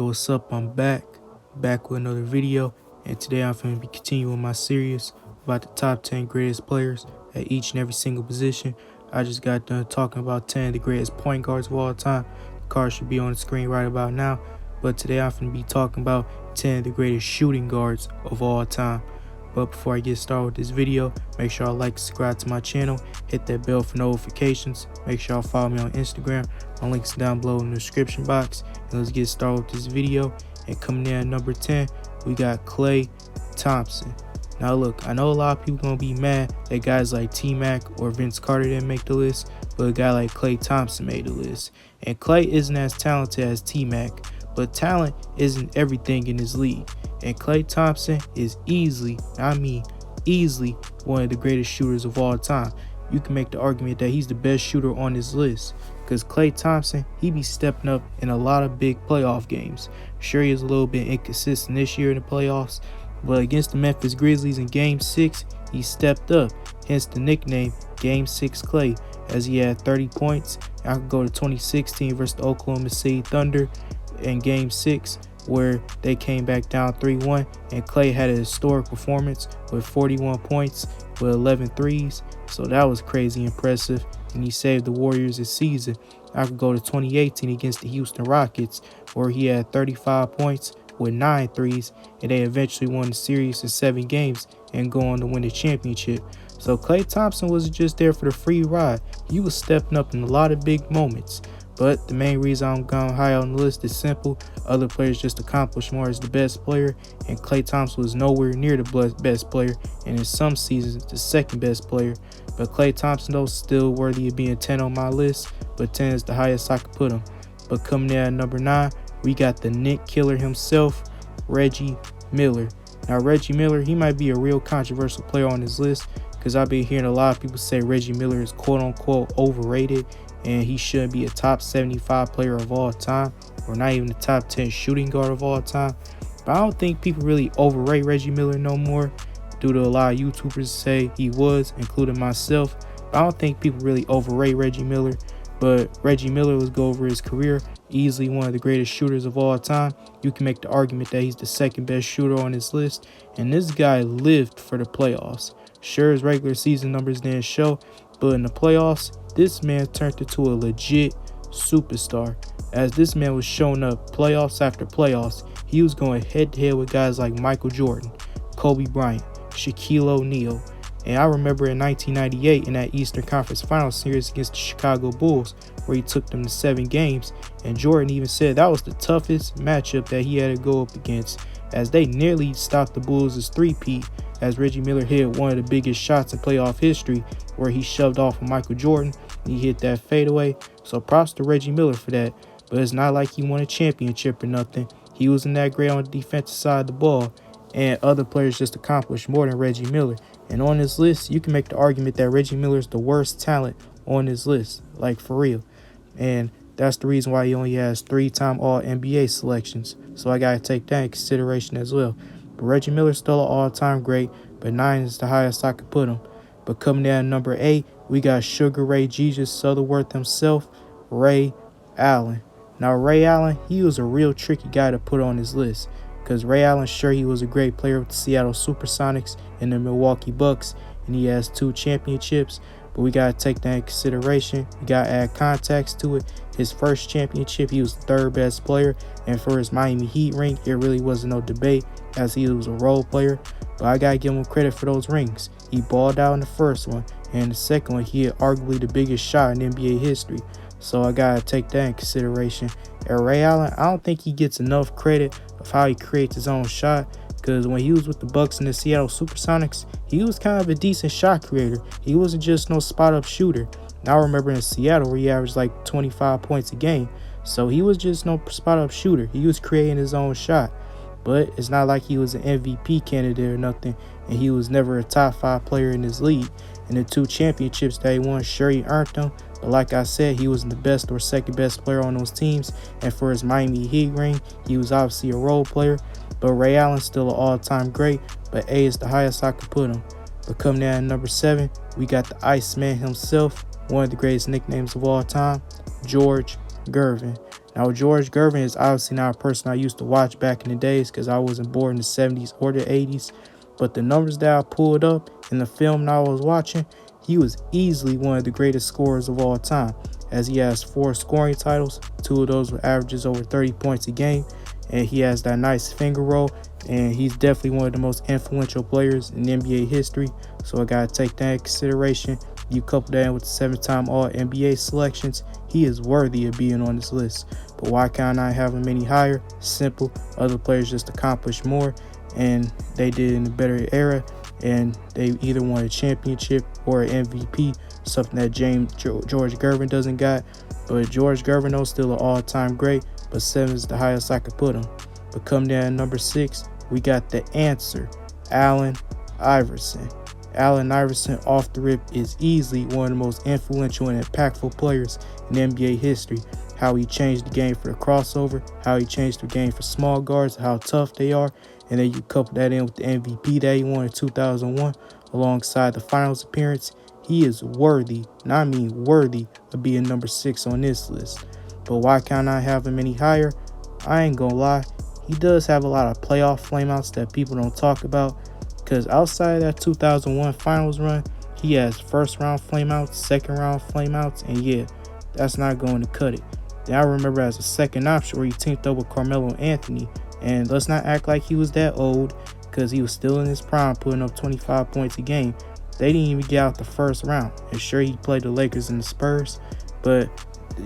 Yo, what's up? I'm back with another video, and today I'm going to be continuing my series about the top 10 greatest players at each and every single position. I just got done talking about 10 of the greatest point guards of all time. The card should be on the screen right about now, but today I'm going to be talking about 10 of the greatest shooting guards of all time. But before I get started with this video, make sure y'all like, subscribe to my channel, hit that bell for notifications. Make sure y'all follow me on Instagram. My links down below in the description box. And let's get started with this video. And coming in at number 10, we got Clyde Thompson. Now look, I know a lot of people gonna be mad that guys like T-Mac or Vince Carter didn't make the list, but a guy like Clyde Thompson made the list. And Clyde isn't as talented as T-Mac, but talent isn't everything in this league. And Clyde Thompson is easily one of the greatest shooters of all time. You can make the argument that he's the best shooter on this list, because Clyde Thompson, he be stepping up in a lot of big playoff games. Sure, he is a little bit inconsistent this year in the playoffs, but against the Memphis Grizzlies in Game 6, he stepped up, hence the nickname Game 6 Clyde, as he had 30 points. I could go to 2016 versus the Oklahoma City Thunder in Game 6, where they came back down 3-1, and Clyde had a historic performance with 41 points with 11 threes. So that was crazy impressive, and he saved the Warriors this season. I could go to 2018 against the Houston Rockets, where he had 35 points with 9 threes, and they eventually won the series in 7 games and go on to win the championship. So Clyde Thompson wasn't just there for the free ride. He was stepping up in a lot of big moments. But the main reason I'm going high on the list is simple. Other players just accomplished more as the best player, and Clyde Thompson was nowhere near the best player, and in some seasons the second best player. But Clyde Thompson, though, still worthy of being 10 on my list, but 10 is the highest I could put him. But coming in at number 9, we got the Nick Killer himself, Reggie Miller. Now Reggie Miller, he might be a real controversial player on this list, because I've been hearing a lot of people say Reggie Miller is quote-unquote overrated, and he shouldn't be a top 75 player of all time, or not even the top 10 shooting guard of all time. But I don't think people really overrate Reggie Miller no more, due to a lot of YouTubers say he was, including myself. But I don't think people really overrate Reggie Miller. But Reggie Miller, let's go over his career, easily one of the greatest shooters of all time. You can make the argument that he's the second best shooter on this list, and this guy lived for the playoffs. Sure, his regular season numbers didn't show, but in the playoffs, this man turned into a legit superstar, as this man was showing up playoffs after playoffs. He was going head-to-head with guys like Michael Jordan, Kobe Bryant, Shaquille O'Neal. And I remember in 1998 in that Eastern Conference Finals series against the Chicago Bulls, where he took them to 7 games, and Jordan even said that was the toughest matchup that he had to go up against, as they nearly stopped the Bulls' three-peat, as Reggie Miller hit one of the biggest shots in playoff history, where he shoved off of Michael Jordan and he hit that fadeaway. So props to Reggie Miller for that. But it's not like he won a championship or nothing. He wasn't that great on the defensive side of the ball, and other players just accomplished more than Reggie Miller. And on this list, you can make the argument that Reggie Miller is the worst talent on this list, like for real. And that's the reason why he only has 3-time All-NBA selections. So I got to take that in consideration as well. But Reggie Miller's still an all-time great, but 9 is the highest I could put him. But coming down at number 8, we got Sugar Ray Jesus Sutherworth himself, Ray Allen. Now Ray Allen, he was a real tricky guy to put on his list, because Ray Allen, sure, he was a great player with the Seattle Supersonics and the Milwaukee Bucks, and he has 2 championships. But we got to take that in consideration. We got to add context to it. His first championship, he was the 3rd best player. And for his Miami Heat ring, it really wasn't no debate, as he was a role player. But I got to give him credit for those rings. He balled out in the first one. And the second one, he hit arguably the biggest shot in NBA history. So I got to take that in consideration. And Ray Allen, I don't think he gets enough credit of how he creates his own shot. Because when he was with the Bucks and the Seattle Supersonics, he was kind of a decent shot creator. He wasn't just no spot-up shooter. Now I remember in Seattle where he averaged like 25 points a game. So he was just no spot-up shooter. He was creating his own shot. But it's not like he was an MVP candidate or nothing, and he was never a top 5 player in this league. And the 2 championships that he won, sure, he earned them. But like I said, he wasn't the best or second best player on those teams. And for his Miami Heat ring, he was obviously a role player. But Ray Allen's still an all-time great, but A is the highest I could put him. But coming down at number 7, we got the Iceman himself, one of the greatest nicknames of all time, George Gervin. Now, George Gervin is obviously not a person I used to watch back in the days because I wasn't born in the 70s or the 80s. But the numbers that I pulled up in the film that I was watching, he was easily one of the greatest scorers of all time, as he has 4 scoring titles, 2 of those with averages over 30 points a game, and he has that nice finger roll, and he's definitely one of the most influential players in NBA history, so I got to take that into consideration. You couple that in with the 7-time All-NBA selections, he is worthy of being on this list. But why can't I have him any higher? Simple. Other players just accomplished more, and they did in a better era, and they either won a championship or an MVP, something that George Gervin doesn't got. But George Gervin, though, still an all-time great, but 7 is the highest I could put him. But come down to number 6, we got the answer, Allen Iverson. Allen Iverson off the rip is easily one of the most influential and impactful players in NBA history. How he changed the game for the crossover, how he changed the game for small guards, how tough they are, and then you couple that in with the MVP that he won in 2001 alongside the finals appearance. He is worthy, and I mean worthy, of being number 6 on this list. But why can't I have him any higher? I ain't gonna lie, he does have a lot of playoff flameouts that people don't talk about, because outside of that 2001 finals run, he has first round flameouts, second round flameouts, and yeah, that's not going to cut it. Then I remember as a second option where he teamed up with Carmelo Anthony, and let's not act like he was that old, because he was still in his prime putting up 25 points a game. They didn't even get out the first round, and sure, he played the Lakers and the Spurs, but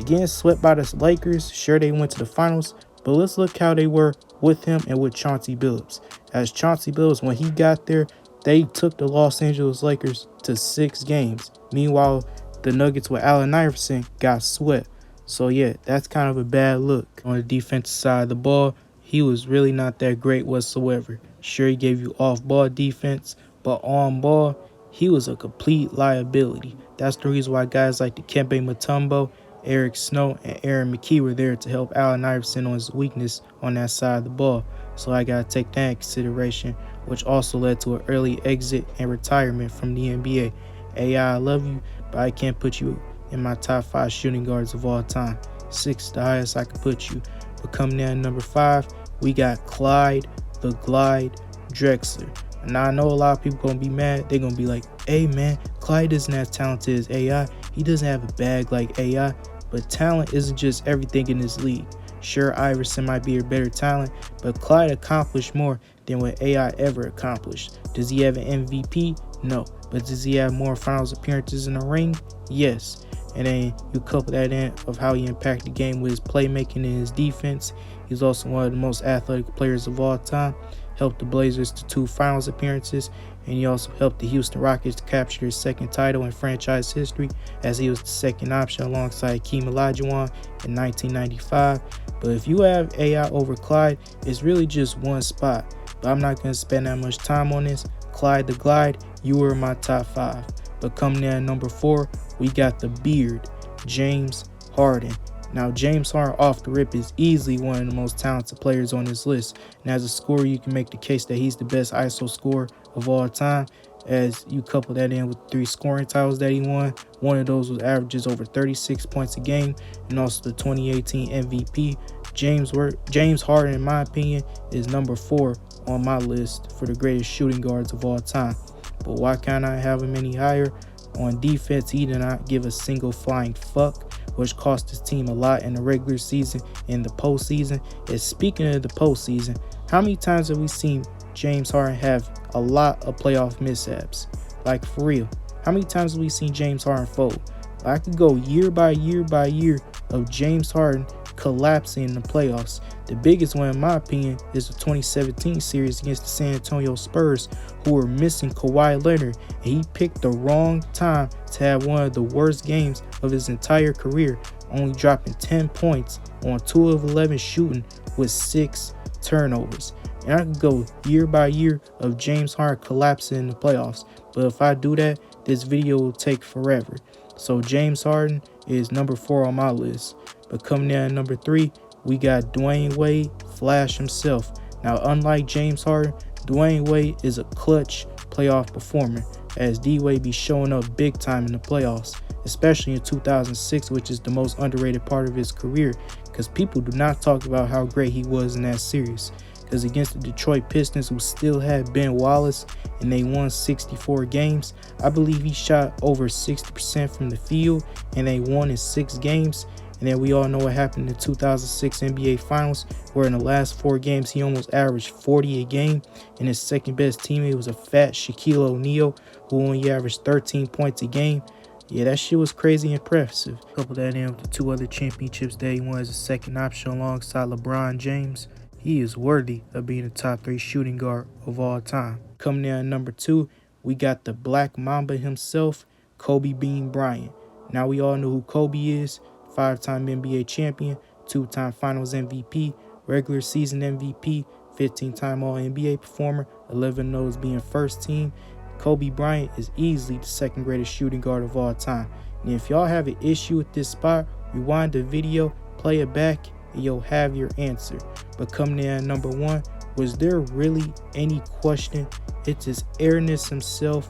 getting swept by the Lakers, sure, they went to the finals, but let's look how they were with him and with Chauncey Billups. As Chauncey Billups, when he got there, they took the Los Angeles Lakers to 6 games. Meanwhile, the Nuggets with Allen Iverson got swept. So yeah, that's kind of a bad look. On the defensive side of the ball, he was really not that great whatsoever. Sure, he gave you off-ball defense, but on-ball, he was a complete liability. That's the reason why guys like Dikembe Mutombo, Eric Snow, and Aaron McKee were there to help Allen Iverson on his weakness on that side of the ball. So I got to take that in consideration, which also led to an early exit and retirement from the NBA. AI, I love you, but I can't put you in my top 5 shooting guards of all time. 6 the highest I could put you. But coming down number 5, we got Clyde the Glide Drexler. Now, I know a lot of people going to be mad. They're going to be like, hey, man, Clyde isn't as talented as AI. He doesn't have a bag like AI. But talent isn't just everything in this league. Sure, Iverson might be a better talent, but Clyde accomplished more than what AI ever accomplished. Does he have an MVP? No. But does he have more finals appearances in the ring? Yes. And then you couple that in of how he impacted the game with his playmaking and his defense. He's also one of the most athletic players of all time. Helped the Blazers to 2 finals appearances, and he also helped the Houston Rockets to capture their 2nd title in franchise history, as he was the 2nd option alongside Hakeem Olajuwon in 1995. But if you have AI over Clyde, it's really just one spot. But I'm not going to spend that much time on this. Clyde the Glide, you were in my top 5. But coming in at number 4, we got the beard, James Harden. Now, James Harden off the rip is easily one of the most talented players on this list. And as a scorer, you can make the case that he's the best ISO scorer of all time, as you couple that in with 3 scoring titles that he won. One of those was averages over 36 points a game, and also the 2018 MVP. James Harden, in my opinion, is number 4 on my list for the greatest shooting guards of all time. But why can't I have him any higher? On defense, he did not give a single flying fuck, which cost his team a lot in the regular season and the postseason. And speaking of the postseason, how many times have we seen James Harden have a lot of playoff mishaps? Like, for real, how many times have we seen James Harden fold? I could go year by year by year of James Harden collapsing in the playoffs. The biggest one, in my opinion, is the 2017 series against the San Antonio Spurs, who were missing Kawhi Leonard, and he picked the wrong time to have one of the worst games of his entire career, only dropping 10 points on 2 of 11 shooting with 6 turnovers. And I could go year by year of James Harden collapsing in the playoffs, but if I do that, this video will take forever. So James Harden is number 4 on my list. But coming in at number 3, we got Dwayne Wade, Flash himself. Now, unlike James Harden, Dwayne Wade is a clutch playoff performer, as D-Wade be showing up big time in the playoffs, especially in 2006, which is the most underrated part of his career, because people do not talk about how great he was in that series. Because against the Detroit Pistons, who still had Ben Wallace, and they won 64 games, I believe he shot over 60% from the field, and they won in 6 games. And then we all know what happened in the 2006 NBA Finals, where in the last 4 games, he almost averaged 40 a game. And his second best teammate was a fat Shaquille O'Neal, who only averaged 13 points a game. Yeah, that shit was crazy impressive. Couple that in with the 2 other championships that he won as a second option alongside LeBron James. He is worthy of being a top 3 shooting guard of all time. Coming in at number 2, we got the Black Mamba himself, Kobe Bean Bryant. Now we all know who Kobe is. 5-time NBA champion, 2-time Finals MVP, regular season MVP, 15-time All-NBA performer, 11 of those being first team. Kobe Bryant is easily the second greatest shooting guard of all time. And if y'all have an issue with this spot, rewind the video, play it back, and you'll have your answer. But coming in at number 1, was there really any question? It's his airness himself,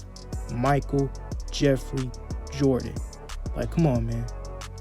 Michael Jeffrey Jordan. Like, come on, man.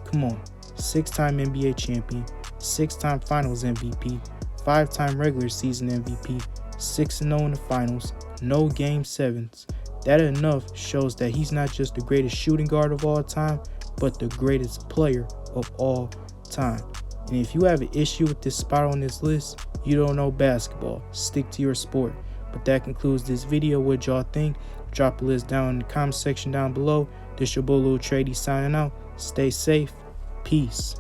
Come on. 6-time NBA champion, 6-time Finals MVP, 5-time regular season MVP, 6-0 in the finals, no Game 7s. That enough shows that he's not just the greatest shooting guard of all time, but the greatest player of all time. And if you have an issue with this spot on this list, you don't know basketball. Stick to your sport. But that concludes this video. What y'all think? Drop a list down in the comment section down below. This your boy Lil Trady signing out. Stay safe. Peace.